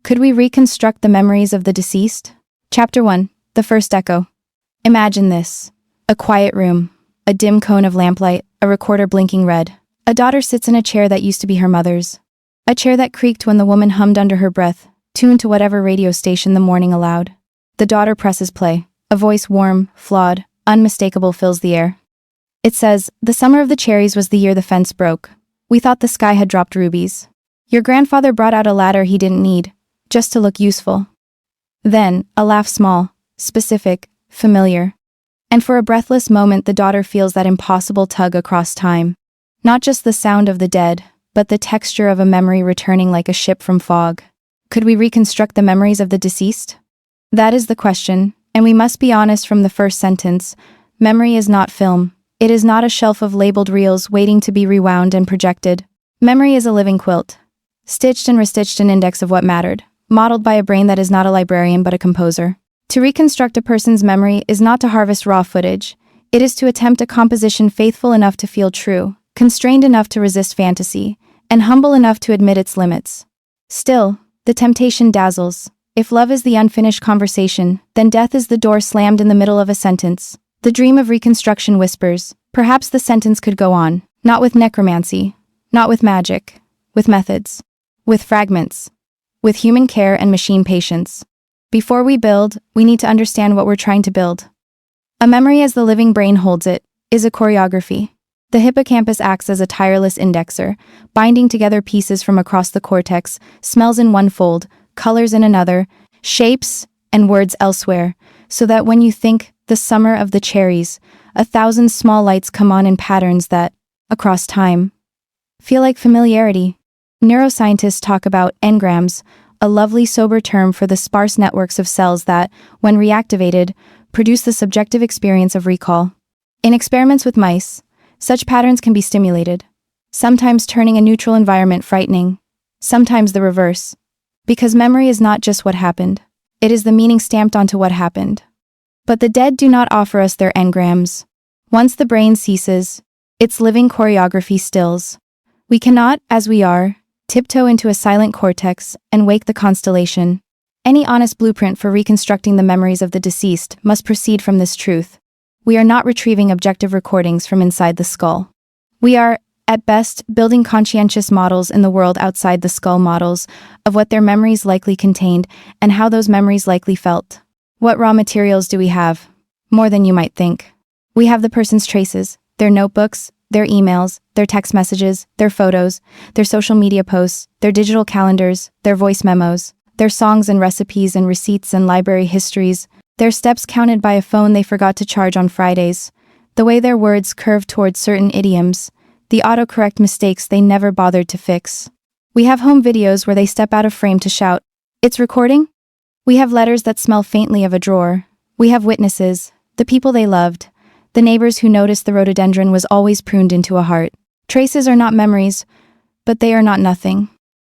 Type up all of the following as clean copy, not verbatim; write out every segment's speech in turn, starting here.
Could we reconstruct the memories of the deceased? Chapter 1. The First Echo. Imagine this. A quiet room. A dim cone of lamplight. A recorder blinking red. A daughter sits in a chair that used to be her mother's. A chair that creaked when the woman hummed under her breath, tuned to whatever radio station the morning allowed. The daughter presses play. A voice warm, flawed, unmistakable fills the air. It says, "The summer of the cherries was the year the fence broke. We thought the sky had dropped rubies. Your grandfather brought out a ladder he didn't need, just to look useful." Then, a laugh small, specific, familiar. And for a breathless moment the daughter feels that impossible tug across time. Not just the sound of the dead, but the texture of a memory returning like a ship from fog. Could we reconstruct the memories of the deceased? That is the question, and we must be honest from the first sentence. Memory is not film. It is not a shelf of labeled reels waiting to be rewound and projected. Memory is a living quilt. Stitched and restitched, an index of what mattered, modeled by a brain that is not a librarian but a composer. To reconstruct a person's memory is not to harvest raw footage. It is to attempt a composition faithful enough to feel true, constrained enough to resist fantasy, and humble enough to admit its limits. Still, the temptation dazzles. If love is the unfinished conversation, then death is the door slammed in the middle of a sentence. The dream of reconstruction whispers, perhaps the sentence could go on, not with necromancy, not with magic, with methods, with fragments, with human care and machine patience. Before we build, we need to understand what we're trying to build. A memory as the living brain holds it, is a choreography. The hippocampus acts as a tireless indexer, binding together pieces from across the cortex, smells in one fold, colors in another, shapes and words elsewhere, so that when you think the summer of the cherries, 1,000 small lights come on in patterns that, across time, feel like familiarity. Neuroscientists talk about engrams, a lovely sober term for the sparse networks of cells that, when reactivated, produce the subjective experience of recall. In experiments with mice, such patterns can be stimulated, sometimes turning a neutral environment frightening, sometimes the reverse. Because memory is not just what happened, it is the meaning stamped onto what happened. But the dead do not offer us their engrams. Once the brain ceases, its living choreography stills. We cannot, as we are, tiptoe into a silent cortex and wake the constellation. Any honest blueprint for reconstructing the memories of the deceased must proceed from this truth. We are not retrieving objective recordings from inside the skull. We are, at best, building conscientious models in the world outside the skull, models of what their memories likely contained and how those memories likely felt. What raw materials do we have? More than you might think. We have the person's traces, their notebooks, their emails, their text messages, their photos, their social media posts, their digital calendars, their voice memos, their songs and recipes and receipts and library histories, their steps counted by a phone they forgot to charge on Fridays, the way their words curve towards certain idioms, the autocorrect mistakes they never bothered to fix. We have home videos where they step out of frame to shout, "It's recording?" We have letters that smell faintly of a drawer. We have witnesses, the people they loved, the neighbors who noticed the rhododendron was always pruned into a heart. Traces are not memories, but they are not nothing.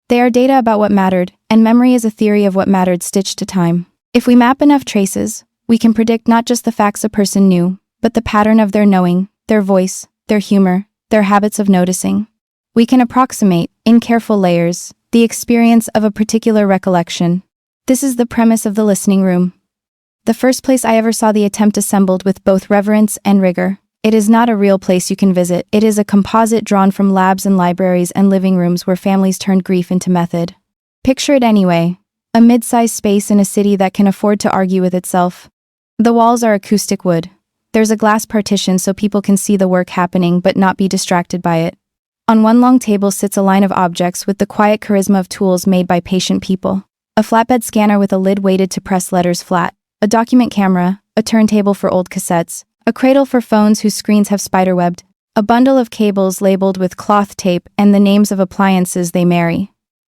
They are data about what mattered, and memory is a theory of what mattered stitched to time. If we map enough traces, we can predict not just the facts a person knew, but the pattern of their knowing, their voice, their humor, their habits of noticing. We can approximate, in careful layers, the experience of a particular recollection. This is the premise of the listening room. The first place I ever saw the attempt assembled with both reverence and rigor. It is not a real place you can visit, it is a composite drawn from labs and libraries and living rooms where families turned grief into method. Picture it anyway, a mid-sized space in a city that can afford to argue with itself. The walls are acoustic wood. There's a glass partition so people can see the work happening but not be distracted by it. On one long table sits a line of objects with the quiet charisma of tools made by patient people. A flatbed scanner with a lid weighted to press letters flat, a document camera, a turntable for old cassettes, a cradle for phones whose screens have spiderwebbed, a bundle of cables labeled with cloth tape and the names of appliances they marry.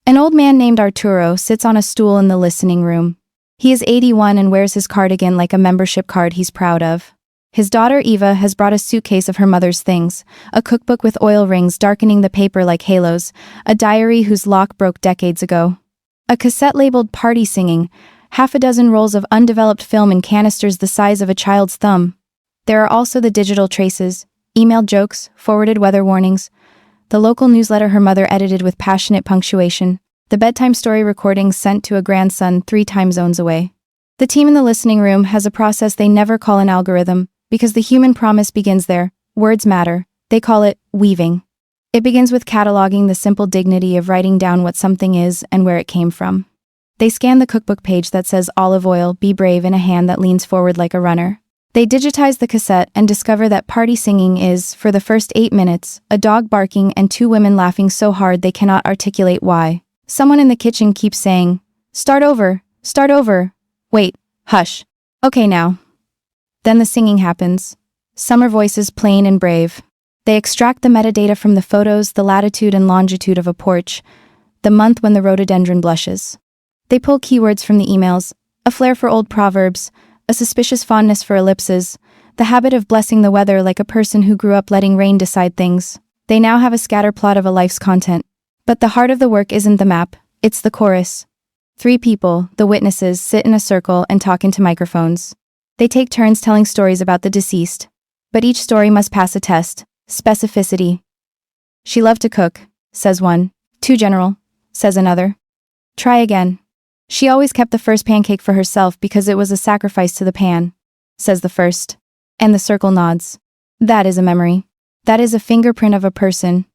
An old man named Arturo sits on a stool in the listening room. He is 81 and wears his cardigan like a membership card he's proud of. His daughter Eva has brought a suitcase of her mother's things, a cookbook with oil rings darkening the paper like halos, a diary whose lock broke decades ago. A cassette labeled party singing, half a dozen rolls of undeveloped film in canisters the size of a child's thumb. There are also the digital traces, emailed jokes, forwarded weather warnings, the local newsletter her mother edited with passionate punctuation, The bedtime story recording sent to a grandson 3 time zones away. The team in the listening room has a process they never call an algorithm, because the human promise begins there. Words matter. They call it weaving. It begins with cataloging the simple dignity of writing down what something is and where it came from. They scan the cookbook page that says olive oil, be brave in a hand that leans forward like a runner. They digitize the cassette and discover that party singing is, for the first 8 minutes, a dog barking and 2 women laughing so hard they cannot articulate why. Someone in the kitchen keeps saying, "Start over, start over. Wait, hush. Okay now." Then the singing happens. Summer voices plain and brave. They extract the metadata from the photos, the latitude and longitude of a porch, the month when the rhododendron blushes. They pull keywords from the emails, a flair for old proverbs, a suspicious fondness for ellipses, the habit of blessing the weather like a person who grew up letting rain decide things. They now have a scatterplot of a life's content. But the heart of the work isn't the map, it's the chorus. 3 people, the witnesses, sit in a circle and talk into microphones. They take turns telling stories about the deceased. But each story must pass a test. Specificity. "She loved to cook," says one. "Too general," says another. "Try again." "She always kept the first pancake for herself because it was a sacrifice to the pan," says the first. And the circle nods. That is a memory. That is a fingerprint of a person.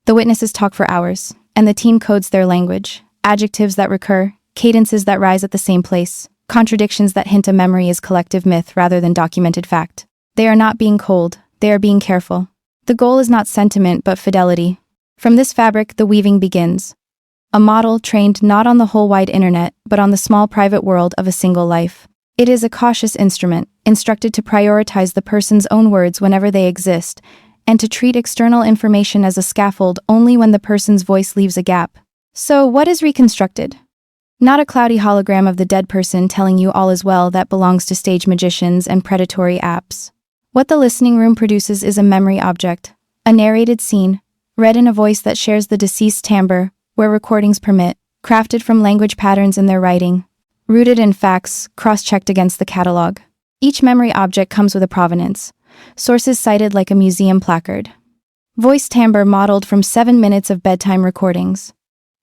The witnesses talk for hours, and the team codes their language. Adjectives that recur, cadences that rise at the same place, contradictions that hint a memory is collective myth rather than documented fact. They are not being cold, they are being careful. The goal is not sentiment but fidelity. From this fabric, the weaving begins. A model trained not on the whole wide internet, but on the small private world of a single life. It is a cautious instrument, instructed to prioritize the person's own words whenever they exist, and to treat external information as a scaffold only when the person's voice leaves a gap. So, what is reconstructed? Not a cloudy hologram of the dead person telling you all is well that belongs to stage magicians and predatory apps. What the listening room produces is a memory object, a narrated scene, read in a voice that shares the deceased's timbre, where recordings permit, crafted from language patterns in their writing, rooted in facts, cross-checked against the catalog. Each memory object comes with a provenance, sources cited like a museum placard. Voice timbre modeled from 7 minutes of bedtime recordings.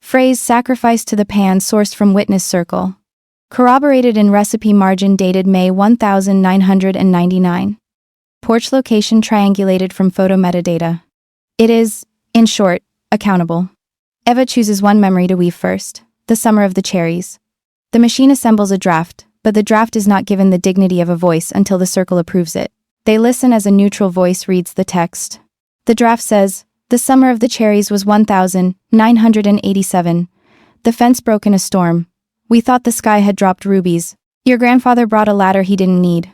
Phrase sacrificed to the pan sourced from witness circle. Corroborated in recipe margin dated May 1999. Porch location triangulated from photo metadata. It is, in short, accountable. Eva chooses one memory to weave first, the summer of the cherries. The machine assembles a draft, but the draft is not given the dignity of a voice until the circle approves it. They listen as a neutral voice reads the text. The draft says, "The summer of the cherries was 1987. The fence broke in a storm. We thought the sky had dropped rubies. Your grandfather brought a ladder he didn't need."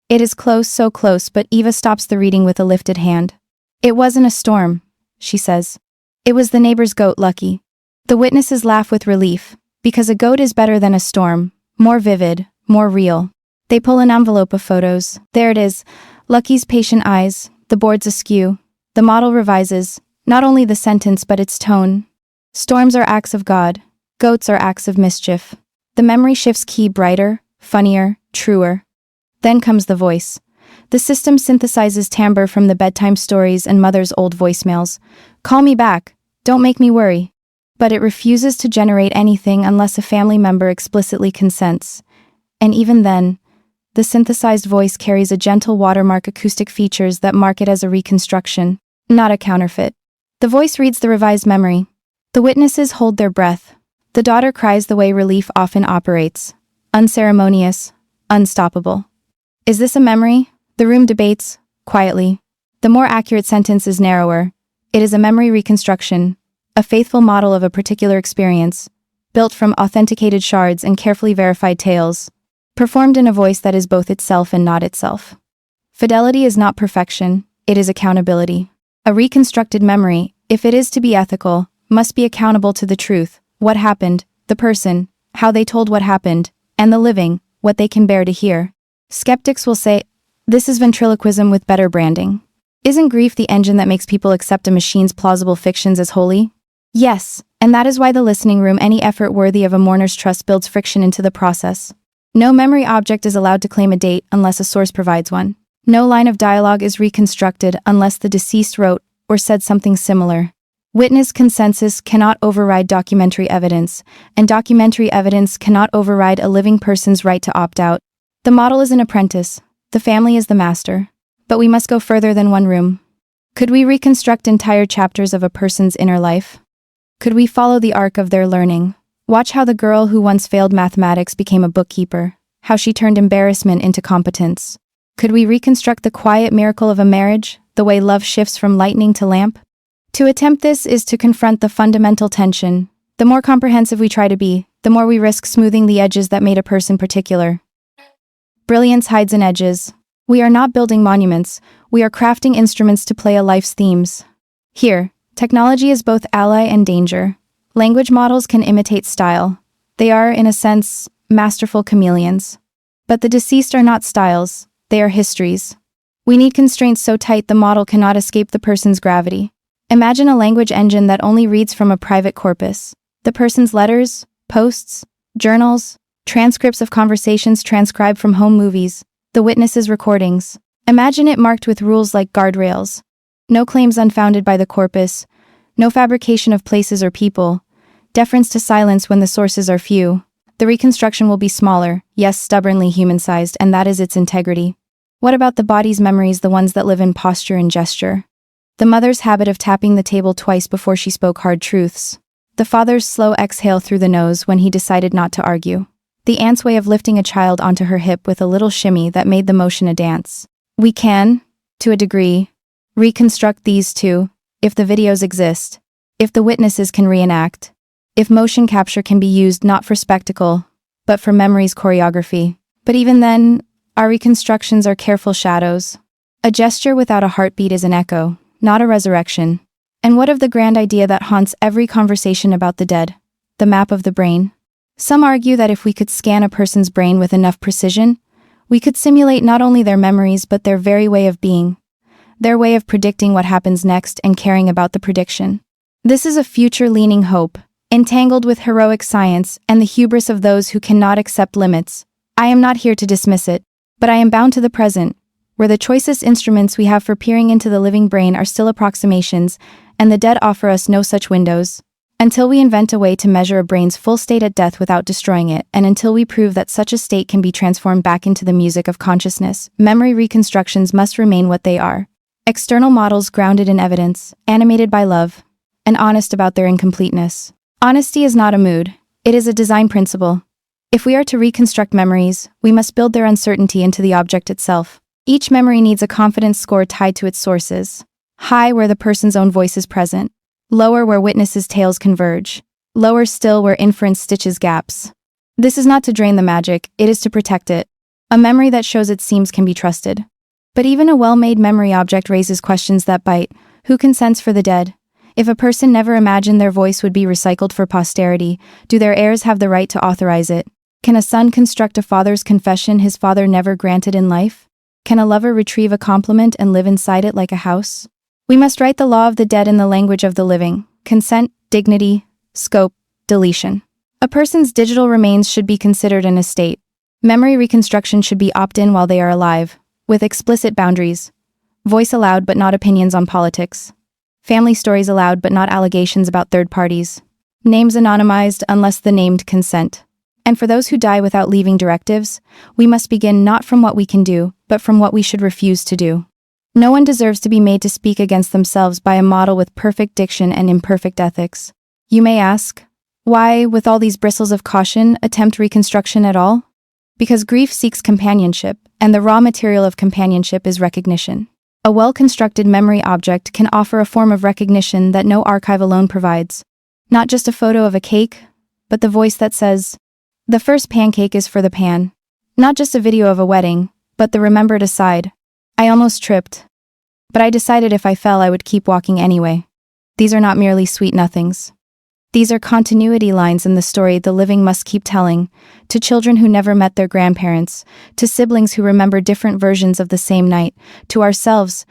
It is close, so close, but Eva stops the reading with a lifted hand. "It wasn't a storm," she says. "It was the neighbor's goat, Lucky." The witnesses laugh with relief, because a goat is better than a storm, more vivid, more real. They pull an envelope of photos. There it is, Lucky's patient eyes, the boards askew. The model revises, not only the sentence but its tone. Storms are acts of God, goats are acts of mischief. The memory shifts key brighter, funnier, truer. Then comes the voice. The system synthesizes timbre from the bedtime stories and mother's old voicemails. "Call me back, don't make me worry." But it refuses to generate anything unless a family member explicitly consents. And even then, the synthesized voice carries a gentle watermark, acoustic features that mark it as a reconstruction, not a counterfeit. The voice reads the revised memory. The witnesses hold their breath. The daughter cries the way relief often operates. Unceremonious, unstoppable. Is this a memory? The room debates, quietly. The more accurate sentence is narrower. It is a memory reconstruction, a faithful model of a particular experience, built from authenticated shards and carefully verified tales, performed in a voice that is both itself and not itself. Fidelity is not perfection, it is accountability. A reconstructed memory, if it is to be ethical, must be accountable to the truth, what happened, the person, how they told what happened, and the living, what they can bear to hear. Skeptics will say, this is ventriloquism with better branding. Isn't grief the engine that makes people accept a machine's plausible fictions as holy? Yes, and that is why the listening room, any effort worthy of a mourner's trust, builds friction into the process. No memory object is allowed to claim a date unless a source provides one. No line of dialogue is reconstructed unless the deceased wrote or said something similar. Witness consensus cannot override documentary evidence, and documentary evidence cannot override a living person's right to opt out. The model is an apprentice, the family is the master. But we must go further than one room. Could we reconstruct entire chapters of a person's inner life? Could we follow the arc of their learning? Watch how the girl who once failed mathematics became a bookkeeper, how she turned embarrassment into competence. Could we reconstruct the quiet miracle of a marriage, the way love shifts from lightning to lamp? To attempt this is to confront the fundamental tension. The more comprehensive we try to be, the more we risk smoothing the edges that made a person particular. Brilliance hides in edges. We are not building monuments, we are crafting instruments to play a life's themes. Here, technology is both ally and danger. Language models can imitate style. They are, in a sense, masterful chameleons. But the deceased are not styles, they are histories. We need constraints so tight the model cannot escape the person's gravity. Imagine a language engine that only reads from a private corpus. The person's letters, posts, journals, transcripts of conversations transcribed from home movies, the witnesses' recordings. Imagine it marked with rules like guardrails. No claims unfounded by the corpus, no fabrication of places or people, deference to silence when the sources are few. The reconstruction will be smaller, yes, stubbornly human-sized, and that is its integrity. What about the body's memories, the ones that live in posture and gesture? The mother's habit of tapping the table twice before she spoke hard truths. The father's slow exhale through the nose when he decided not to argue. The aunt's way of lifting a child onto her hip with a little shimmy that made the motion a dance. We can, to a degree, reconstruct these too, if the videos exist, if the witnesses can reenact, if motion capture can be used not for spectacle, but for memory's choreography. But even then, our reconstructions are careful shadows. A gesture without a heartbeat is an echo, not a resurrection. And what of the grand idea that haunts every conversation about the dead? The map of the brain. Some argue that if we could scan a person's brain with enough precision, we could simulate not only their memories but their very way of being, their way of predicting what happens next and caring about the prediction. This is a future-leaning hope, entangled with heroic science and the hubris of those who cannot accept limits. I am not here to dismiss it, but I am bound to the present, where the choicest instruments we have for peering into the living brain are still approximations, and the dead offer us no such windows. Until we invent a way to measure a brain's full state at death without destroying it, and until we prove that such a state can be transformed back into the music of consciousness, memory reconstructions must remain what they are. External models grounded in evidence, animated by love, and honest about their incompleteness. Honesty is not a mood, it is a design principle. If we are to reconstruct memories, we must build their uncertainty into the object itself. Each memory needs a confidence score tied to its sources. High where the person's own voice is present. Lower where witnesses' tales converge. Lower still where inference stitches gaps. This is not to drain the magic, it is to protect it. A memory that shows its seams can be trusted. But even a well-made memory object raises questions that bite. Who consents for the dead? If a person never imagined their voice would be recycled for posterity, do their heirs have the right to authorize it? Can a son construct a father's confession his father never granted in life? Can a lover retrieve a compliment and live inside it like a house? We must write the law of the dead in the language of the living. Consent, dignity, scope, deletion. A person's digital remains should be considered an estate. Memory reconstruction should be opt-in while they are alive, with explicit boundaries. Voice allowed but not opinions on politics. Family stories allowed but not allegations about third parties. Names anonymized unless the named consent. And for those who die without leaving directives, we must begin not from what we can do, but from what we should refuse to do. No one deserves to be made to speak against themselves by a model with perfect diction and imperfect ethics. You may ask, why, with all these bristles of caution, attempt reconstruction at all? Because grief seeks companionship, and the raw material of companionship is recognition. A well-constructed memory object can offer a form of recognition that no archive alone provides. Not just a photo of a cake, but the voice that says, "The first pancake is for the pan." Not just a video of a wedding, but the remembered aside. "I almost tripped. But I decided if I fell I would keep walking anyway." These are not merely sweet nothings. These are continuity lines in the story the living must keep telling, to children who never met their grandparents, to siblings who remember different versions of the same night, to ourselves,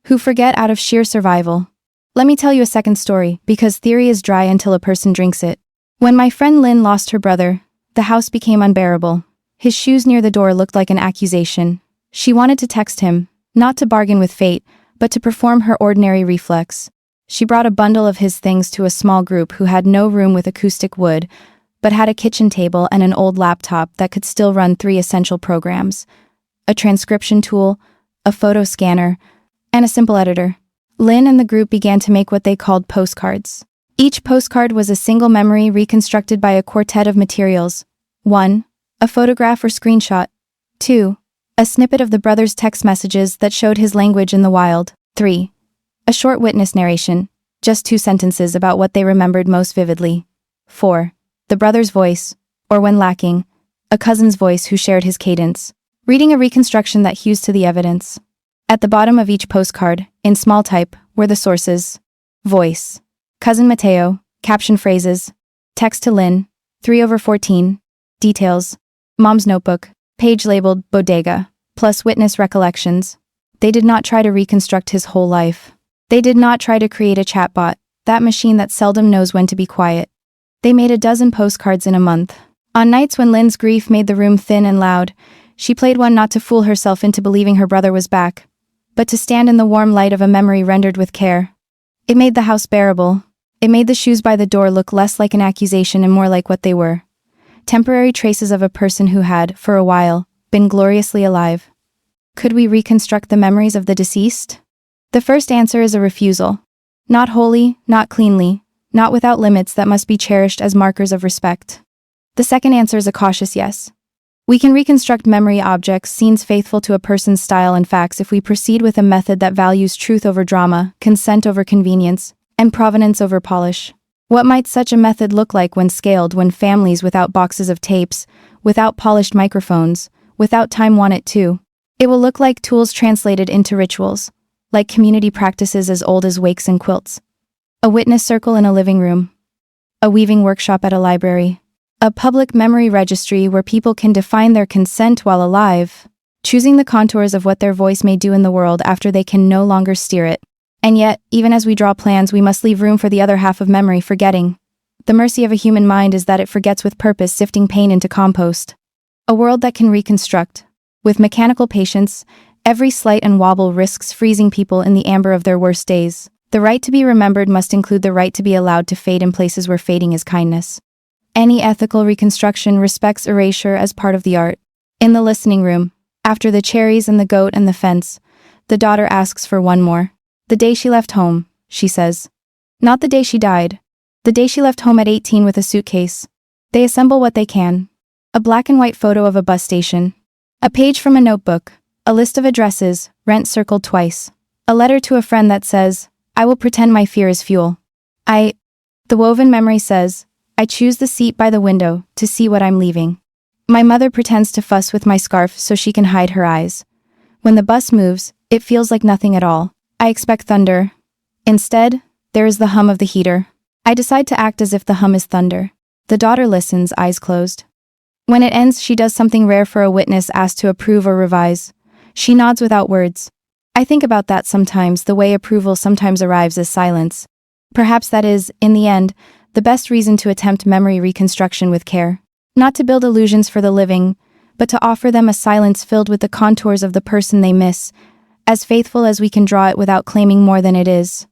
who forget out of sheer survival. Let me tell you a second story, because theory is dry until a person drinks it. When my friend Lynn lost her brother, the house became unbearable. His shoes near the door looked like an accusation. She wanted to text him, not to bargain with fate, but to perform her ordinary reflex. She brought a bundle of his things to a small group who had no room with acoustic wood, but had a kitchen table and an old laptop that could still run 3 essential programs: a transcription tool, a photo scanner, and a simple editor. Lynn and the group began to make what they called postcards. Each postcard was a single memory reconstructed by a quartet of materials. 1. A photograph or screenshot. 2. A snippet of the brother's text messages that showed his language in the wild. 3. A short witness narration, just 2 sentences about what they remembered most vividly. 4. The brother's voice, or when lacking, a cousin's voice who shared his cadence, reading a reconstruction that hews to the evidence. At the bottom of each postcard, in small type, were the sources. Voice. Cousin Mateo, caption phrases. Text to Lynn, 3/14. Details. Mom's notebook, page labeled Bodega, plus witness recollections. They did not try to reconstruct his whole life. They did not try to create a chatbot, that machine that seldom knows when to be quiet. They made a dozen postcards in a month. On nights when Lynn's grief made the room thin and loud, she played one not to fool herself into believing her brother was back, but to stand in the warm light of a memory rendered with care. It made the house bearable. It made the shoes by the door look less like an accusation and more like what they were: temporary traces of a person who had, for a while, been gloriously alive. Could we reconstruct the memories of the deceased? The first answer is a refusal. Not wholly, not cleanly, not without limits that must be cherished as markers of respect. The second answer is a cautious yes. We can reconstruct memory objects, scenes faithful to a person's style and facts if we proceed with a method that values truth over drama, consent over convenience, and provenance over polish. What might such a method look like when scaled, when families without boxes of tapes, without polished microphones, without time want it too? It will look like tools translated into rituals, like community practices as old as wakes and quilts. A witness circle in a living room. A weaving workshop at a library. A public memory registry where people can define their consent while alive, choosing the contours of what their voice may do in the world after they can no longer steer it. And yet, even as we draw plans, we must leave room for the other half of memory, forgetting. The mercy of a human mind is that it forgets with purpose, sifting pain into compost. A world that can reconstruct. With mechanical patience, every slight and wobble risks freezing people in the amber of their worst days. The right to be remembered must include the right to be allowed to fade in places where fading is kindness. Any ethical reconstruction respects erasure as part of the art. In the listening room, after the cherries and the goat and the fence, the daughter asks for one more. The day she left home, she says. Not the day she died. The day she left home at 18 with a suitcase. They assemble what they can. A black and white photo of a bus station. A page from a notebook. A list of addresses, rent circled twice. A letter to a friend that says, "I will pretend my fear is fuel." The woven memory says, "I choose the seat by the window to see what I'm leaving." My mother pretends to fuss with my scarf so she can hide her eyes. When the bus moves, it feels like nothing at all. I expect thunder. Instead, there is the hum of the heater. I decide to act as if the hum is thunder. The daughter listens, eyes closed. When it ends, she does something rare for a witness asked to approve or revise. She nods without words. I think about that sometimes, the way approval sometimes arrives as silence. Perhaps that is, in the end, the best reason to attempt memory reconstruction with care. Not to build illusions for the living, but to offer them a silence filled with the contours of the person they miss, as faithful as we can draw it without claiming more than it is.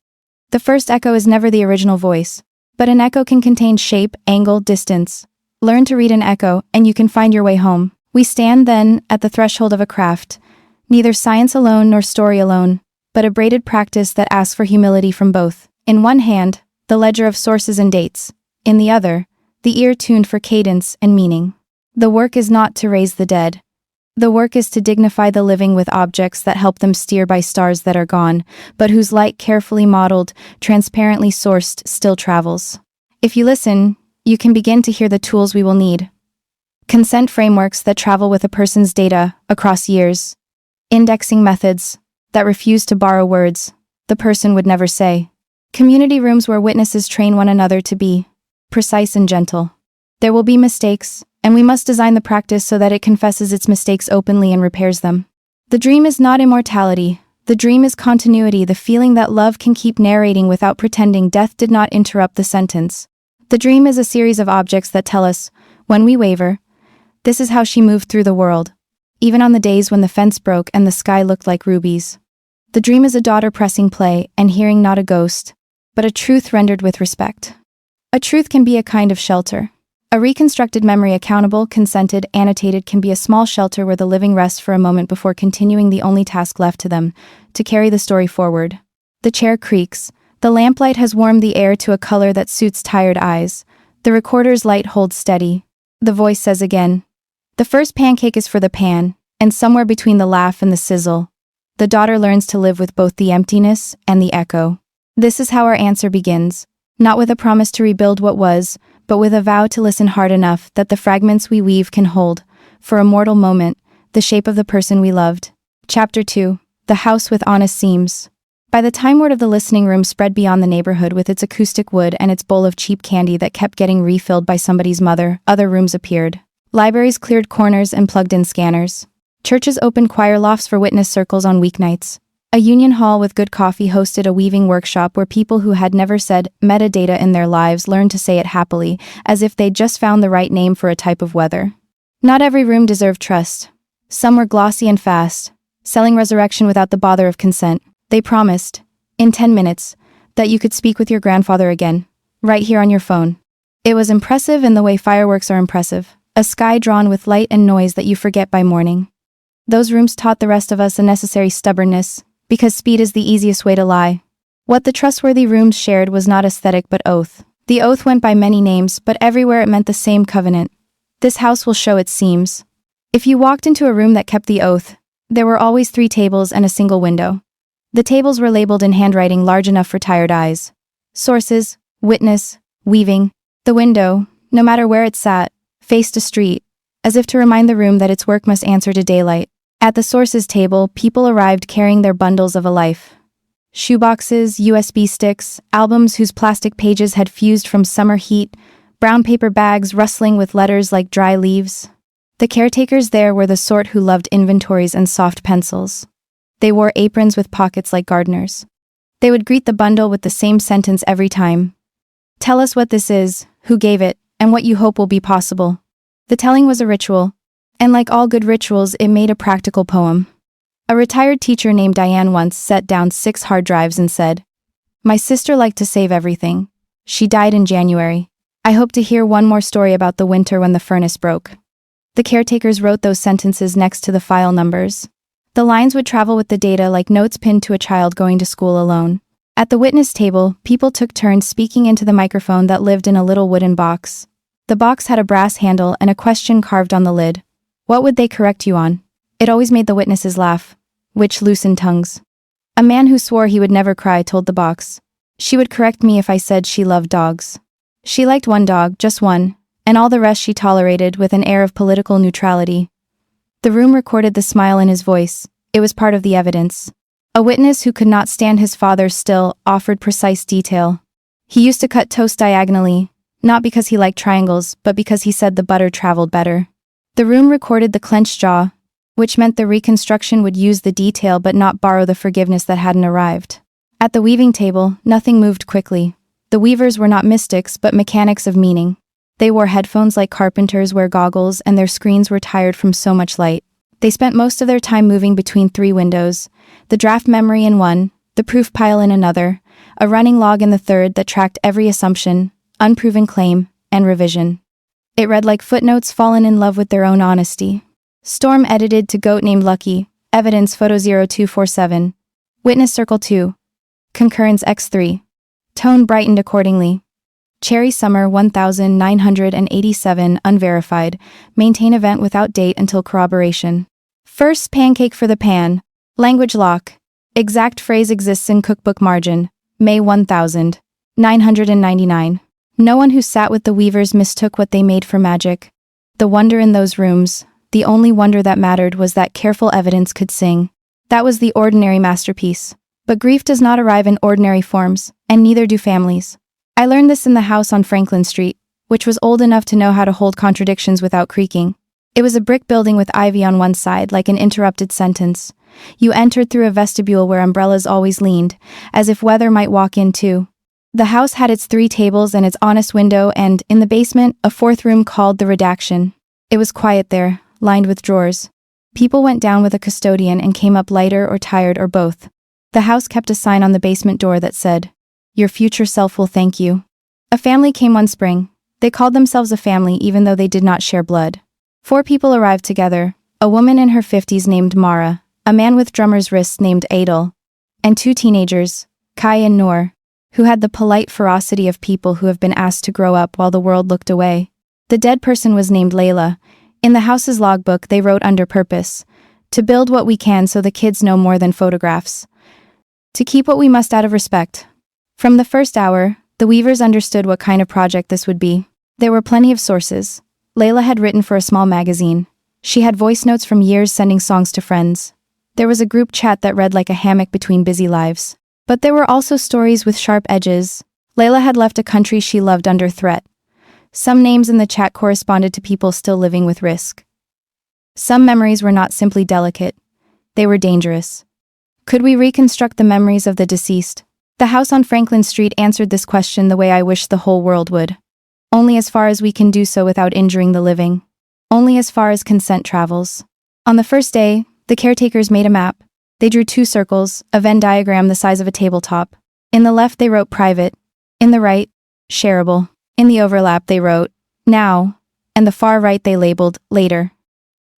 The first echo is never the original voice, but an echo can contain shape, angle, distance. Learn to read an echo, and you can find your way home. We stand, then, at the threshold of a craft, neither science alone nor story alone, but a braided practice that asks for humility from both. In one hand, the ledger of sources and dates. In the other, the ear tuned for cadence and meaning. The work is not to raise the dead. The work is to dignify the living with objects that help them steer by stars that are gone, but whose light, carefully modeled, transparently sourced, still travels. If you listen, you can begin to hear the tools we will need. Consent frameworks that travel with a person's data across years. Indexing methods that refuse to borrow words the person would never say. Community rooms where witnesses train one another to be precise and gentle. There will be mistakes, and we must design the practice so that it confesses its mistakes openly and repairs them. The dream is not immortality. The dream is continuity, the feeling that love can keep narrating without pretending death did not interrupt the sentence. The dream is a series of objects that tell us, when we waver, this is how she moved through the world, even on the days when the fence broke and the sky looked like rubies. The dream is a daughter pressing play and hearing not a ghost, but a truth rendered with respect. A truth can be a kind of shelter. A reconstructed memory, accountable, consented, annotated, can be a small shelter where the living rests for a moment before continuing the only task left to them, to carry the story forward. The chair creaks. The lamplight has warmed the air to a color that suits tired eyes. The recorder's light holds steady. The voice says again, "The first pancake is for the pan," and somewhere between the laugh and the sizzle, the daughter learns to live with both the emptiness and the echo. This is how our answer begins, not with a promise to rebuild what was, but with a vow to listen hard enough that the fragments we weave can hold, for a mortal moment, the shape of the person we loved. Chapter 2. The House with Honest Seams. By the time word of the listening room spread beyond the neighborhood with its acoustic wood and its bowl of cheap candy that kept getting refilled by somebody's mother, other rooms appeared. Libraries cleared corners and plugged in scanners. Churches opened choir lofts for witness circles on weeknights. A union hall with good coffee hosted a weaving workshop where people who had never said metadata in their lives learned to say it happily, as if they'd just found the right name for a type of weather. Not every room deserved trust. Some were glossy and fast, selling resurrection without the bother of consent. They promised, in 10 minutes, that you could speak with your grandfather again, right here on your phone. It was impressive in the way fireworks are impressive, a sky drawn with light and noise that you forget by morning. Those rooms taught the rest of us a necessary stubbornness, because speed is the easiest way to lie. What the trustworthy rooms shared was not aesthetic but oath. The oath went by many names, but everywhere it meant the same covenant. This house will show its seams. If you walked into a room that kept the oath, there were always 3 tables and a single window. The tables were labeled in handwriting large enough for tired eyes. Sources, witness, weaving. The window, no matter where it sat, faced a street, as if to remind the room that its work must answer to daylight. At the sources table, people arrived carrying their bundles of a life. Shoeboxes, USB sticks, albums whose plastic pages had fused from summer heat, brown paper bags rustling with letters like dry leaves. The caretakers there were the sort who loved inventories and soft pencils. They wore aprons with pockets like gardeners. They would greet the bundle with the same sentence every time. "Tell us what this is, who gave it, and what you hope will be possible." The telling was a ritual, and like all good rituals, it made a practical poem. A retired teacher named Diane once set down 6 hard drives and said, "My sister liked to save everything. She died in January. I hope to hear one more story about the winter when the furnace broke." The caretakers wrote those sentences next to the file numbers. The lines would travel with the data like notes pinned to a child going to school alone. At the witness table, people took turns speaking into the microphone that lived in a little wooden box. The box had a brass handle and a question carved on the lid. What would they correct you on? It always made the witnesses laugh, which loosened tongues. A man who swore he would never cry told the box, "She would correct me if I said she loved dogs. She liked one dog, just one, and all the rest she tolerated with an air of political neutrality." The room recorded the smile in his voice. It was part of the evidence. A witness who could not stand his father still offered precise detail. He used to cut toast diagonally, not because he liked triangles, but because he said the butter traveled better. The room recorded the clenched jaw, which meant the reconstruction would use the detail but not borrow the forgiveness that hadn't arrived. At the weaving table, nothing moved quickly. The weavers were not mystics but mechanics of meaning. They wore headphones like carpenters wear goggles, and their screens were tired from so much light. They spent most of their time moving between 3 windows, the draft memory in one, the proof pile in another, a running log in the third that tracked every assumption, unproven claim, and revision. It read like footnotes fallen in love with their own honesty. Storm edited to goat named Lucky, evidence photo 0247. Witness circle 2. Concurrence X3. Tone brightened accordingly. Cherry Summer 1987 unverified. Maintain event without date until corroboration. First pancake for the pan. Language lock. Exact phrase exists in cookbook margin. May 1999. No one who sat with the weavers mistook what they made for magic. The wonder in those rooms, the only wonder that mattered, was that careful evidence could sing. That was the ordinary masterpiece. But grief does not arrive in ordinary forms, and neither do families. I learned this in the house on Franklin Street, which was old enough to know how to hold contradictions without creaking. It was a brick building with ivy on one side, like an interrupted sentence. You entered through a vestibule where umbrellas always leaned, as if weather might walk in too. The house had its 3 tables and its honest window, and, in the basement, a 4th room called the redaction. It was quiet there, lined with drawers. People went down with a custodian and came up lighter or tired or both. The house kept a sign on the basement door that said, Your future self will thank you. A family came one spring. They called themselves a family even though they did not share blood. 4 people arrived together, a woman in her 50s named Mara, a man with drummer's wrists named Adel, and 2 teenagers, Kai and Noor, who had the polite ferocity of people who have been asked to grow up while the world looked away. The dead person was named Layla. In the house's logbook they wrote under purpose, to build what we can so the kids know more than photographs. To keep what we must out of respect. From the first hour, the Weavers understood what kind of project this would be. There were plenty of sources. Layla had written for a small magazine. She had voice notes from years sending songs to friends. There was a group chat that read like a hammock between busy lives. But there were also stories with sharp edges. Layla had left a country she loved under threat. Some names in the chat corresponded to people still living with risk. Some memories were not simply delicate. They were dangerous. Could we reconstruct the memories of the deceased? The house on Franklin Street answered this question the way I wish the whole world would. Only as far as we can do so without injuring the living. Only as far as consent travels. On the first day, the caretakers made a map. They drew 2 circles, a Venn diagram the size of a tabletop. In the left they wrote private. In the right, shareable. In the overlap they wrote, now, and the far right they labeled, later.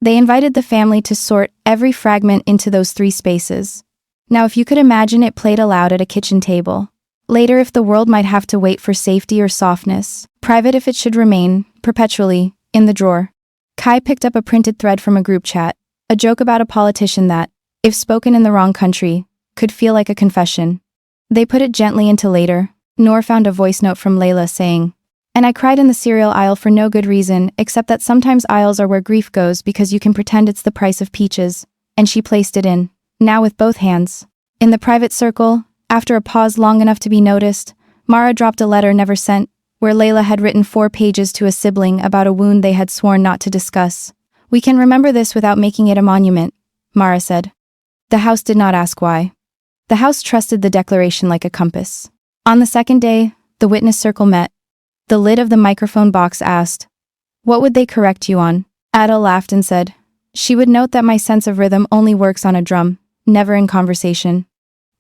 They invited the family to sort every fragment into those 3 spaces. Now if you could imagine it played aloud at a kitchen table. Later if the world might have to wait for safety or softness. Private if it should remain, perpetually, in the drawer. Kai picked up a printed thread from a group chat, a joke about a politician that, if spoken in the wrong country, could feel like a confession. They put it gently into later. Noor found a voice note from Layla saying, and I cried in the cereal aisle for no good reason, except that sometimes aisles are where grief goes because you can pretend it's the price of peaches, and she placed it in, now with both hands. In the private circle, after a pause long enough to be noticed, Mara dropped a letter never sent, where Layla had written 4 pages to a sibling about a wound they had sworn not to discuss. We can remember this without making it a monument, Mara said. The house did not ask why. The house trusted the declaration like a compass. On the second day, the witness circle met. The lid of the microphone box asked, what would they correct you on? Adel laughed and said, she would note that my sense of rhythm only works on a drum, never in conversation.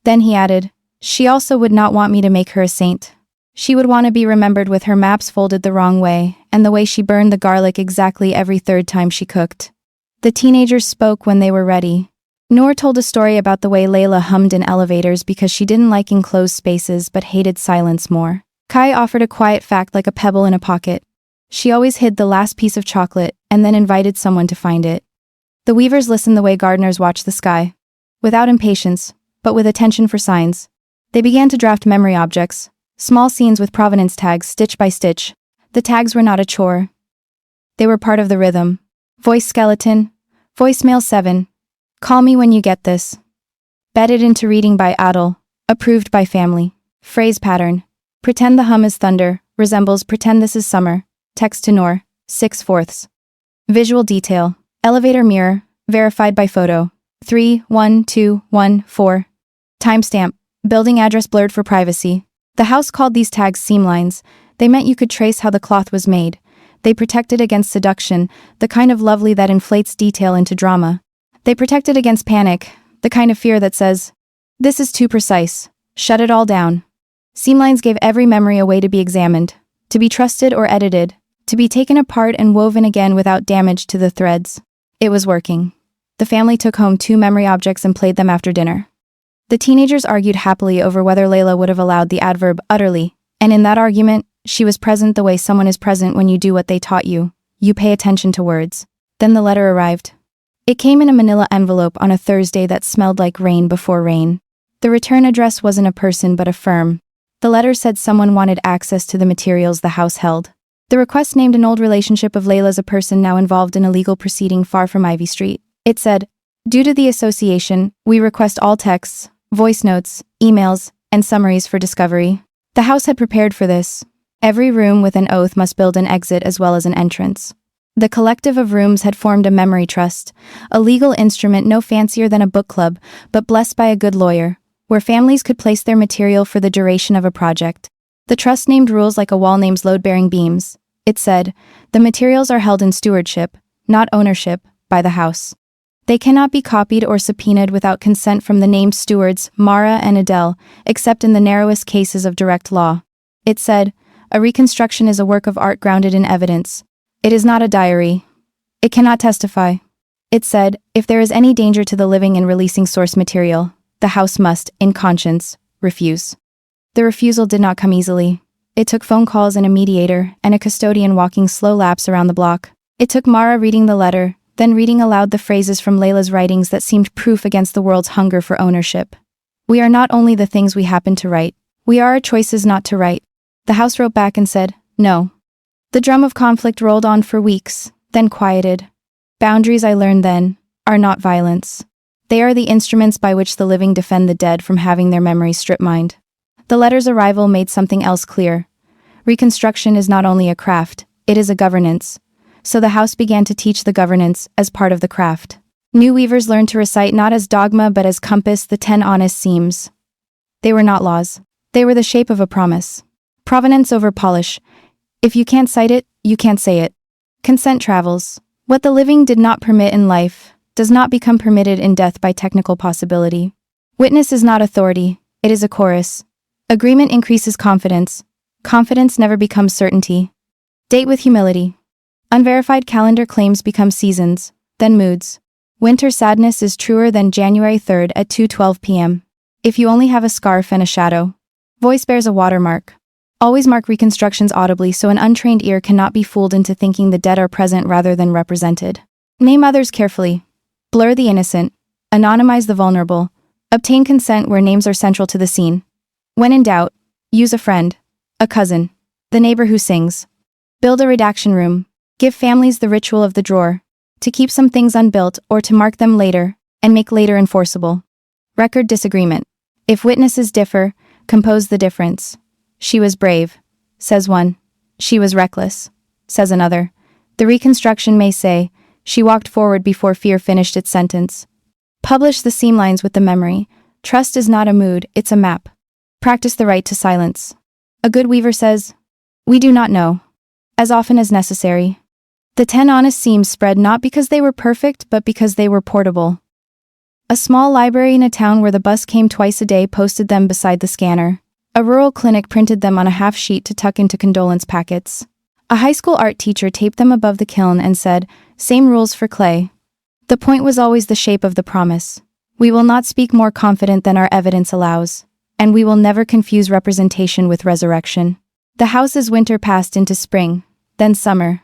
Then he added, she also would not want me to make her a saint. She would want to be remembered with her maps folded the wrong way, and the way she burned the garlic exactly every 3rd time she cooked. The teenagers spoke when they were ready. Noor told a story about the way Layla hummed in elevators because she didn't like enclosed spaces but hated silence more. Kai offered a quiet fact like a pebble in a pocket. She always hid the last piece of chocolate and then invited someone to find it. The Weavers listened the way gardeners watch the sky. Without impatience, but with attention for signs. They began to draft memory objects, small scenes with provenance tags stitch by stitch. The tags were not a chore. They were part of the rhythm. Voice skeleton. Voicemail 7. Call me when you get this. Bedded into reading by Adel. Approved by family. Phrase pattern. Pretend the hum is thunder, resembles pretend this is summer. Text to Noor, 6/4. Visual detail. Elevator mirror, verified by photo. 31214. Timestamp. Building address blurred for privacy. The house called these tags seam lines. They meant you could trace how the cloth was made. They protected against seduction, the kind of lovely that inflates detail into drama. They protected against panic, the kind of fear that says, this is too precise. Shut it all down. Seam lines gave every memory a way to be examined, to be trusted or edited, to be taken apart and woven again without damage to the threads. It was working. The family took home 2 memory objects and played them after dinner. The teenagers argued happily over whether Layla would have allowed the adverb utterly, and in that argument, she was present the way someone is present when you do what they taught you. You pay attention to words. Then the letter arrived. It came in a manila envelope on a Thursday that smelled like rain before rain. The return address wasn't a person but a firm. The letter said someone wanted access to the materials the house held. The request named an old relationship of Layla's a person now involved in a legal proceeding far from Ivy Street. It said, due to the association, we request all texts, voice notes, emails, and summaries for discovery. The house had prepared for this. Every room with an oath must build an exit as well as an entrance. The collective of rooms had formed a memory trust, a legal instrument no fancier than a book club, but blessed by a good lawyer, where families could place their material for the duration of a project. The trust named rules like a wall names load-bearing beams. It said, the materials are held in stewardship, not ownership, by the house. They cannot be copied or subpoenaed without consent from the named stewards, Mara and Adele, except in the narrowest cases of direct law. It said, a reconstruction is a work of art grounded in evidence. It is not a diary. It cannot testify. It said, if there is any danger to the living in releasing source material, the House must, in conscience, refuse. The refusal did not come easily. It took phone calls and a mediator, and a custodian walking slow laps around the block. It took Mara reading the letter, then reading aloud the phrases from Layla's writings that seemed proof against the world's hunger for ownership. We are not only the things we happen to write. We are our choices not to write. The House wrote back and said, no. The drum of conflict rolled on for weeks, then quieted. Boundaries, I learned then, are not violence. They are the instruments by which the living defend the dead from having their memories strip-mined. The letter's arrival made something else clear. Reconstruction is not only a craft, it is a governance. So the House began to teach the governance as part of the craft. New weavers learned to recite not as dogma but as compass the 10 honest seams. They were not laws. They were the shape of a promise. Provenance over polish. If you can't cite it, you can't say it. Consent travels. What the living did not permit in life does not become permitted in death by technical possibility. Witness is not authority, it is a chorus. Agreement increases confidence. Confidence never becomes certainty. Date with humility. Unverified calendar claims become seasons, then moods. Winter sadness is truer than January 3rd at 2:12 p.m. If you only have a scarf and a shadow. Voice bears a watermark. Always mark reconstructions audibly so an untrained ear cannot be fooled into thinking the dead are present rather than represented. Name others carefully. Blur the innocent. Anonymize the vulnerable. Obtain consent where names are central to the scene. When in doubt, use a friend, a cousin, the neighbor who sings. Build a redaction room. Give families the ritual of the drawer, to keep some things unbuilt or to mark them later, and make later enforceable. Record disagreement. If witnesses differ, compose the difference. She was brave, says one. She was reckless, says another. The reconstruction may say, she walked forward before fear finished its sentence. Publish the seam lines with the memory. Trust is not a mood, it's a map. Practice the right to silence. A good weaver says, we do not know. As often as necessary. The 10 honest seams spread not because they were perfect but because they were portable. A small library in a town where the bus came twice a day posted them beside the scanner. A rural clinic printed them on a half sheet to tuck into condolence packets. A high school art teacher taped them above the kiln and said, same rules for clay. The point was always the shape of the promise. We will not speak more confident than our evidence allows. And we will never confuse representation with resurrection. The house's winter passed into spring, then summer.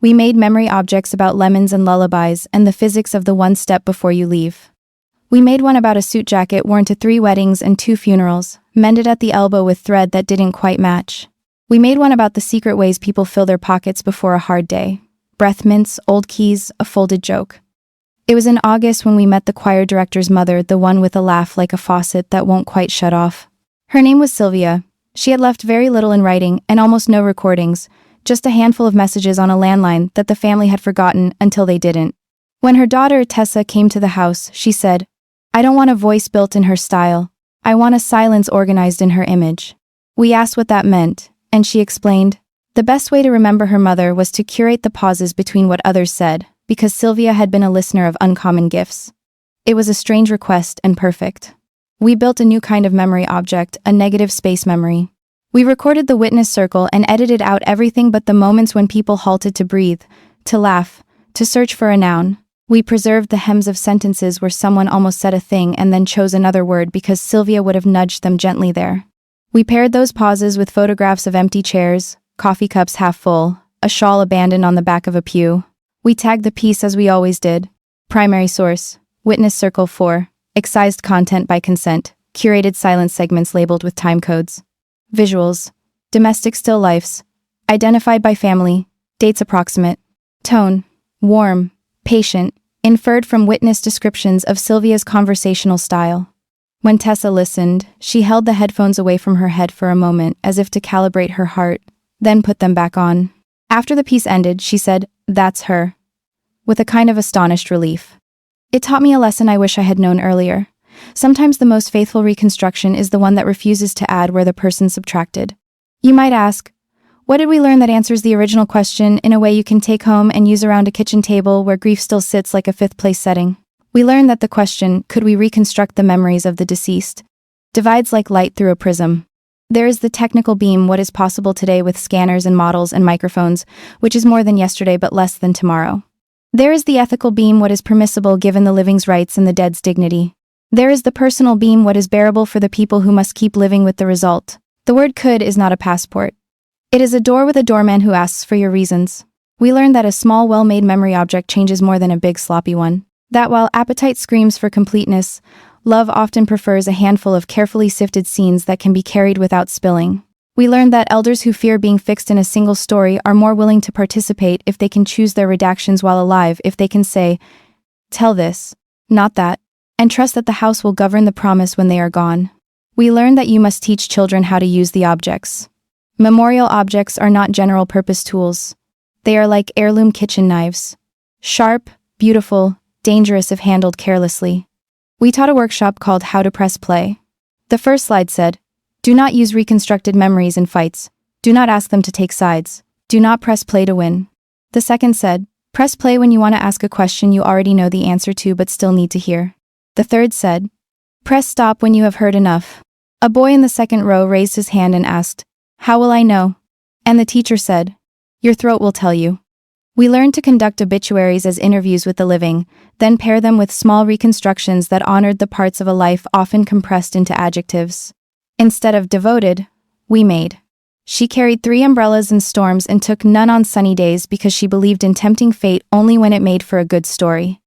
We made memory objects about lemons and lullabies and the physics of the one step before you leave. We made one about a suit jacket worn to 3 weddings and 2 funerals, mended at the elbow with thread that didn't quite match. We made one about the secret ways people fill their pockets before a hard day. Breath mints, old keys, a folded joke. It was in August when we met the choir director's mother, the one with a laugh like a faucet that won't quite shut off. Her name was Sylvia. She had left very little in writing and almost no recordings, just a handful of messages on a landline that the family had forgotten until they didn't. When her daughter Tessa came to the house, she said, I don't want a voice built in her style. I want a silence organized in her image. We asked what that meant, and she explained, the best way to remember her mother was to curate the pauses between what others said, because Sylvia had been a listener of uncommon gifts. It was a strange request and perfect. We built a new kind of memory object, a negative space memory. We recorded the witness circle and edited out everything but the moments when people halted to breathe, to laugh, to search for a noun. We preserved the hems of sentences where someone almost said a thing and then chose another word because Sylvia would have nudged them gently there. We paired those pauses with photographs of empty chairs, coffee cups half full, a shawl abandoned on the back of a pew. We tagged the piece as we always did. Primary source, witness circle 4, excised content by consent, curated silence segments labeled with time codes. Visuals, domestic still lifes, identified by family, dates approximate. Tone, warm, patient, inferred from witness descriptions of Sylvia's conversational style. When Tessa listened, she held the headphones away from her head for a moment as if to calibrate her heart, then put them back on. After the piece ended, she said, that's her, with a kind of astonished relief. It taught me a lesson I wish I had known earlier. Sometimes the most faithful reconstruction is the one that refuses to add where the person subtracted. You might ask, what did we learn that answers the original question in a way you can take home and use around a kitchen table where grief still sits like a fifth-place setting? We learn that the question, could we reconstruct the memories of the deceased, divides like light through a prism. There is the technical beam, what is possible today with scanners and models and microphones, which is more than yesterday but less than tomorrow. There is the ethical beam, what is permissible given the living's rights and the dead's dignity. There is the personal beam, what is bearable for the people who must keep living with the result. The word could is not a passport. It is a door with a doorman who asks for your reasons. We learn that a small well-made memory object changes more than a big sloppy one. That while appetite screams for completeness, love often prefers a handful of carefully sifted scenes that can be carried without spilling. We learned that elders who fear being fixed in a single story are more willing to participate if they can choose their redactions while alive, if they can say, tell this, not that, and trust that the house will govern the promise when they are gone. We learned that you must teach children how to use the objects. Memorial objects are not general-purpose tools. They are like heirloom kitchen knives. Sharp, beautiful, dangerous if handled carelessly. We taught a workshop called How to Press Play. The first slide said, do not use reconstructed memories in fights. Do not ask them to take sides. Do not press play to win. The second said, press play when you want to ask a question you already know the answer to but still need to hear. The third said, press stop when you have heard enough. A boy in the second row raised his hand and asked, how will I know? And the teacher said, your throat will tell you. We learned to conduct obituaries as interviews with the living, then pair them with small reconstructions that honored the parts of a life often compressed into adjectives. Instead of devoted, we made. She carried 3 umbrellas in storms and took none on sunny days because she believed in tempting fate only when it made for a good story.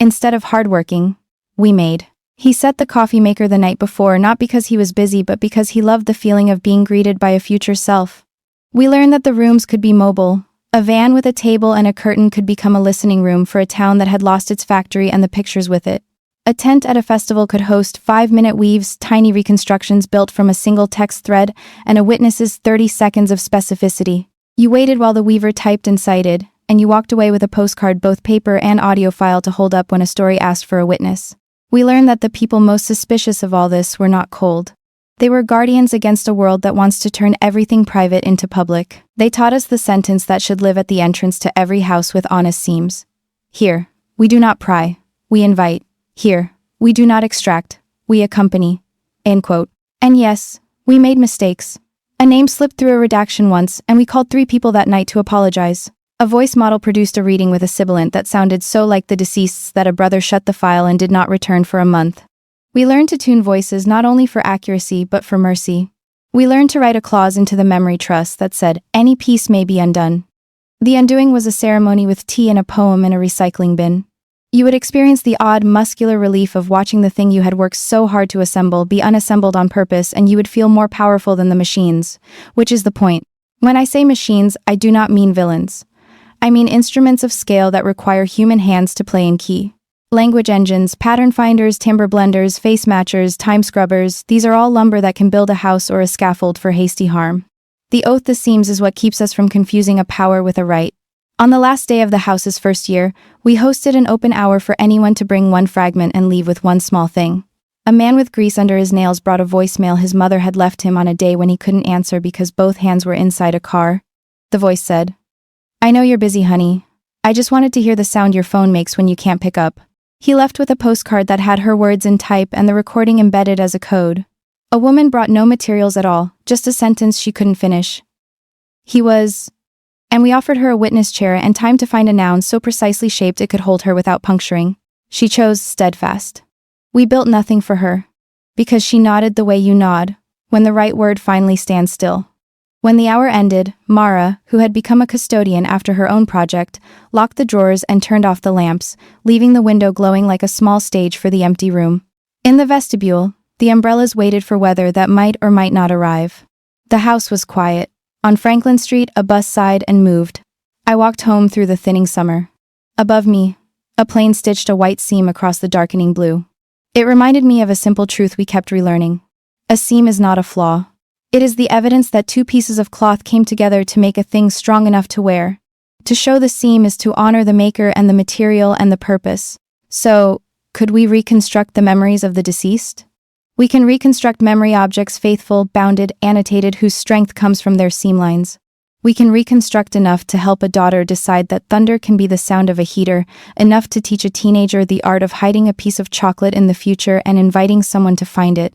Instead of hardworking, we made. He set the coffee maker the night before not because he was busy but because he loved the feeling of being greeted by a future self. We learned that the rooms could be mobile. A van with a table and a curtain could become a listening room for a town that had lost its factory and the pictures with it. A tent at a festival could host 5-minute weaves, tiny reconstructions built from a single text thread, and a witness's 30 seconds of specificity. You waited while the weaver typed and cited, and you walked away with a postcard, both paper and audio file, to hold up when a story asked for a witness. We learned that the people most suspicious of all this were not cold. They were guardians against a world that wants to turn everything private into public. They taught us the sentence that should live at the entrance to every house with honest seams. Here, we do not pry, we invite. Here, we do not extract, we accompany. End quote. And yes, we made mistakes. A name slipped through a redaction once, and we called 3 people that night to apologize. A voice model produced a reading with a sibilant that sounded so like the deceased's that a brother shut the file and did not return for a month. We learned to tune voices not only for accuracy but for mercy. We learned to write a clause into the memory trust that said, any piece may be undone. The undoing was a ceremony with tea and a poem in a recycling bin. You would experience the odd muscular relief of watching the thing you had worked so hard to assemble be unassembled on purpose, and you would feel more powerful than the machines, which is the point. When I say machines, I do not mean villains. I mean instruments of scale that require human hands to play in key. Language engines, pattern finders, timber blenders, face matchers, time scrubbers, these are all lumber that can build a house or a scaffold for hasty harm. The oath the seams is what keeps us from confusing a power with a right. On the last day of the house's first year, we hosted an open hour for anyone to bring one fragment and leave with one small thing. A man with grease under his nails brought a voicemail his mother had left him on a day when he couldn't answer because both hands were inside a car. The voice said, I know you're busy, honey. I just wanted to hear the sound your phone makes when you can't pick up. He left with a postcard that had her words in type and the recording embedded as a code. A woman brought no materials at all, just a sentence she couldn't finish. And we offered her a witness chair and time to find a noun so precisely shaped it could hold her without puncturing. She chose steadfast. We built nothing for her. Because she nodded the way you nod, when the right word finally stands still. When the hour ended, Mara, who had become a custodian after her own project, locked the drawers and turned off the lamps, leaving the window glowing like a small stage for the empty room. In the vestibule, the umbrellas waited for weather that might or might not arrive. The house was quiet. On Franklin Street, a bus sighed and moved. I walked home through the thinning summer. Above me, a plane stitched a white seam across the darkening blue. It reminded me of a simple truth we kept relearning. A seam is not a flaw. It is the evidence that 2 pieces of cloth came together to make a thing strong enough to wear. To show the seam is to honor the maker and the material and the purpose. So, could we reconstruct the memories of the deceased? We can reconstruct memory objects faithful, bounded, annotated, whose strength comes from their seam lines. We can reconstruct enough to help a daughter decide that thunder can be the sound of a heater, enough to teach a teenager the art of hiding a piece of chocolate in the future and inviting someone to find it.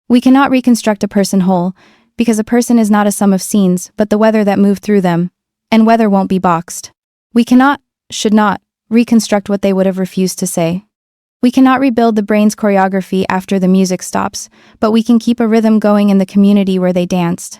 We cannot reconstruct a person whole, because a person is not a sum of scenes, but the weather that moved through them, and weather won't be boxed. We cannot, should not, reconstruct what they would have refused to say. We cannot rebuild the brain's choreography after the music stops, but we can keep a rhythm going in the community where they danced.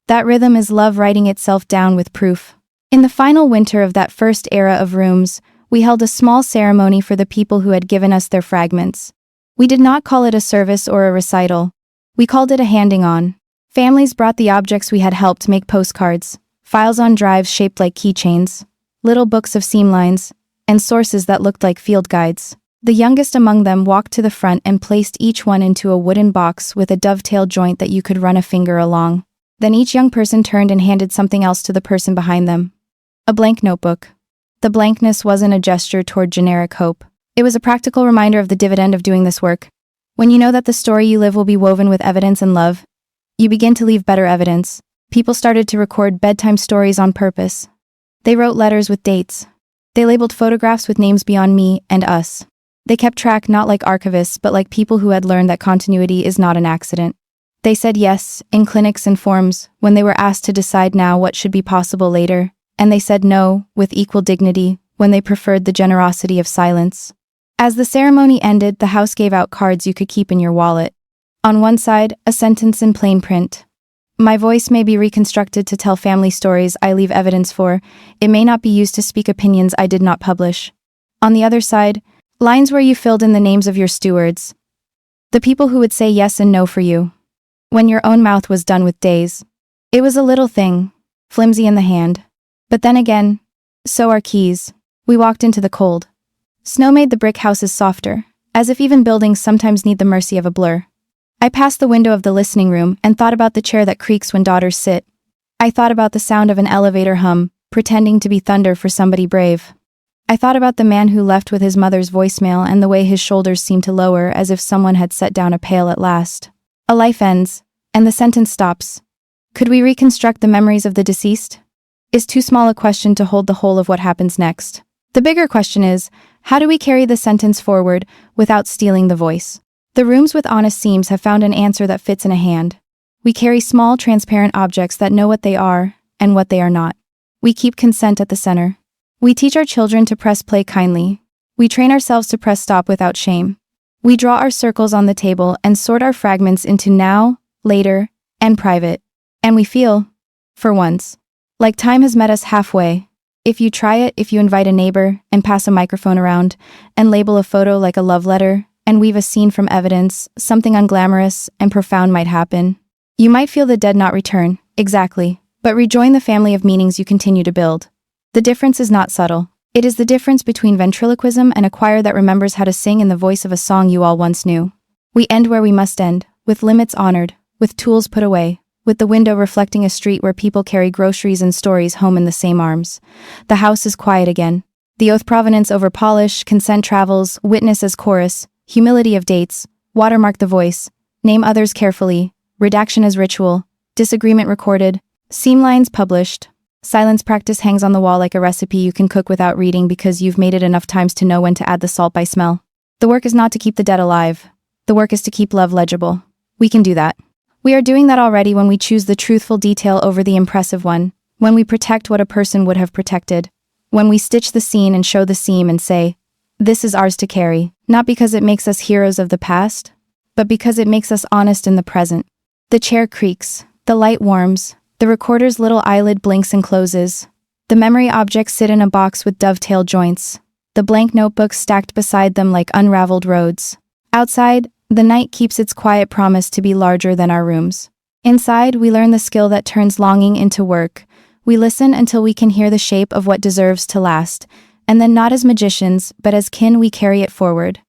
That rhythm is love writing itself down with proof. In the final winter of that first era of rooms, we held a small ceremony for the people who had given us their fragments. We did not call it a service or a recital. We called it a handing on. Families brought the objects we had helped make postcards, files on drives shaped like keychains, little books of seam lines, and sources that looked like field guides. The youngest among them walked to the front and placed each one into a wooden box with a dovetail joint that you could run a finger along. Then each young person turned and handed something else to the person behind them. A blank notebook. The blankness wasn't a gesture toward generic hope. It was a practical reminder of the dividend of doing this work. When you know that the story you live will be woven with evidence and love, you begin to leave better evidence. People started to record bedtime stories on purpose. They wrote letters with dates. They labeled photographs with names beyond me and us. They kept track not like archivists but like people who had learned that continuity is not an accident. They said yes, in clinics and forums, when they were asked to decide now what should be possible later, and they said no, with equal dignity, when they preferred the generosity of silence. As the ceremony ended, the house gave out cards you could keep in your wallet. On one side, a sentence in plain print. My voice may be reconstructed to tell family stories I leave evidence for. It may not be used to speak opinions I did not publish. On the other side, lines where you filled in the names of your stewards. The people who would say yes and no for you. When your own mouth was done with days. It was a little thing, flimsy in the hand. But then again, so are keys. We walked into the cold. Snow made the brick houses softer, as if even buildings sometimes need the mercy of a blur. I passed the window of the listening room and thought about the chair that creaks when daughters sit. I thought about the sound of an elevator hum, pretending to be thunder for somebody brave. I thought about the man who left with his mother's voicemail and the way his shoulders seemed to lower as if someone had set down a pail at last. A life ends, and the sentence stops. Could we reconstruct the memories of the deceased? Is too small a question to hold the whole of what happens next. The bigger question is, how do we carry the sentence forward without stealing the voice? The rooms with honest seams have found an answer that fits in a hand. We carry small, transparent objects that know what they are and what they are not. We keep consent at the center. We teach our children to press play kindly. We train ourselves to press stop without shame. We draw our circles on the table and sort our fragments into now, later, and private. And we feel, for once, like time has met us halfway. If you try it, if you invite a neighbor and pass a microphone around and label a photo like a love letter and weave a scene from evidence, something unglamorous and profound might happen. You might feel the dead not return, exactly, but rejoin the family of meanings you continue to build. The difference is not subtle. It is the difference between ventriloquism and a choir that remembers how to sing in the voice of a song you all once knew. We end where we must end, with limits honored, with tools put away, with the window reflecting a street where people carry groceries and stories home in the same arms. The house is quiet again. The oath provenance over polish, consent travels, witness as chorus, humility of dates, watermark the voice, name others carefully, redaction as ritual, disagreement recorded, seam lines published. Silence practice hangs on the wall like a recipe you can cook without reading because you've made it enough times to know when to add the salt by smell. The work is not to keep the dead alive. The work is to keep love legible. We can do that. We are doing that already when we choose the truthful detail over the impressive one, when we protect what a person would have protected, when we stitch the scene and show the seam and say, this is ours to carry, not because it makes us heroes of the past, but because it makes us honest in the present. The chair creaks, the light warms, the recorder's little eyelid blinks and closes. The memory objects sit in a box with dovetail joints, the blank notebooks stacked beside them like unraveled roads. Outside, the night keeps its quiet promise to be larger than our rooms. Inside, we learn the skill that turns longing into work. We listen until we can hear the shape of what deserves to last, and then not as magicians, but as kin we carry it forward.